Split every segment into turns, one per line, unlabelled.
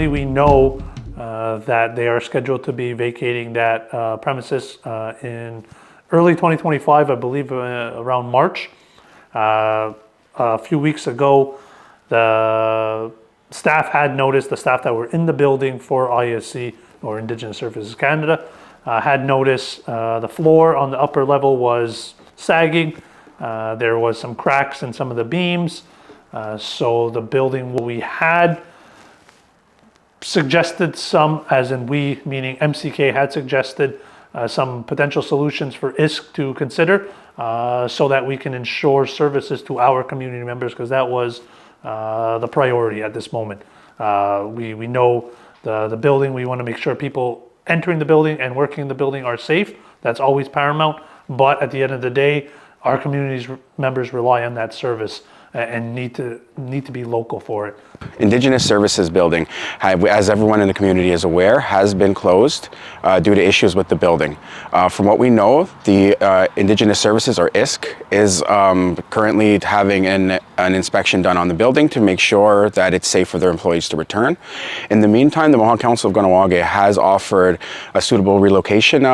currently we know that they are scheduled to be vacating that premises in early 2025, I believe around March. A few weeks ago, the staff had noticed, the staff that were in the building for ISC, or Indigenous Services Canada, had noticed the floor on the upper level was sagging. There was some cracks in some of the beams. So the building, we had suggested some, as in we, meaning MCK, had suggested some potential solutions for ISC to consider so that we can ensure services to our community members, because that was the priority at this moment. We know the building, we want to make sure people entering the building and working in the building are safe. That's always paramount. But at the end of the day, our community's members rely on that service and need to be local for it.
Indigenous Services building, as everyone in the community is aware, has been closed due to issues with the building. From what we know, the Indigenous Services, or ISC, is currently having an inspection done on the building to make sure that it's safe for their employees to return. In the meantime, the Mohawk Council of Kahnawà has offered a suitable relocation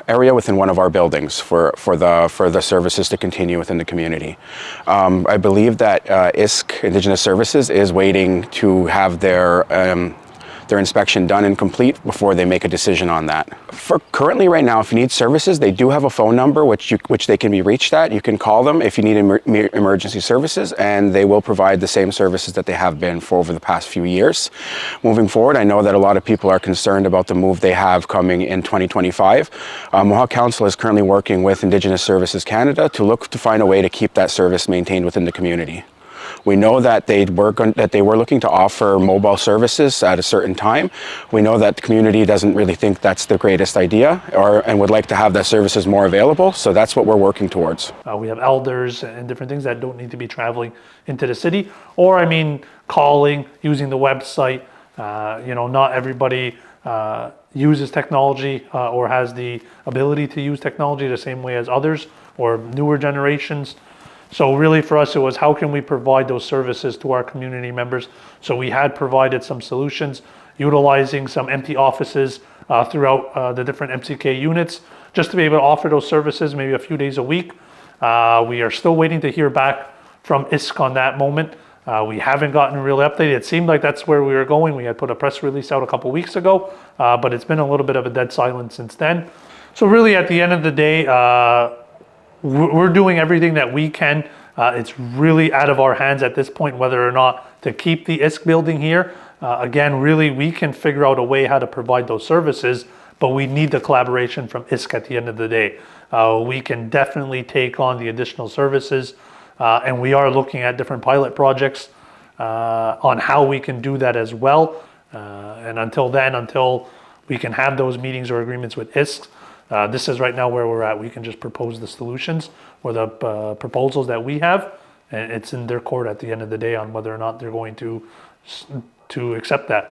area within one of our buildings for the services to continue within the community. I believe that ISC, Indigenous Services, is waiting to have their inspection done and complete before they make a decision on that. For currently right now, if you need services, they do have a phone number which they can be reached at. You can call them if you need emergency services, and they will provide the same services that they have been for over the past few years. Moving forward, I know that a lot of people are concerned about the move they have coming in 2025. Mohawk Council is currently working with Indigenous Services Canada to look to find a way to keep that service maintained within the community. We know that they were looking to offer mobile services at a certain time. We know that the community doesn't really think that's the greatest idea, and would like to have that services more available. So that's what we're working towards.
We have elders and different things that don't need to be traveling into the city, or calling, using the website. Not everybody uses technology or has the ability to use technology the same way as others or newer generations. So really for us, it was how can we provide those services to our community members? So we had provided some solutions utilizing some empty offices throughout the different MCK units, just to be able to offer those services maybe a few days a week. We are still waiting to hear back from ISC on that moment. We haven't gotten a real update. It seemed like that's where we were going. We had put a press release out a couple weeks ago, but it's been a little bit of a dead silence since then. So really at the end of the day, we're doing everything that we can. It's really out of our hands at this point whether or not to keep the ISC building here. Again, really, we can figure out a way how to provide those services, but we need the collaboration from ISC at the end of the day. We can definitely take on the additional services, and we are looking at different pilot projects on how we can do that as well. And until then, until we can have those meetings or agreements with ISC, this is right now where we're at. We can just propose the solutions or the proposals that we have, and it's in their court at the end of the day on whether or not they're going to accept that.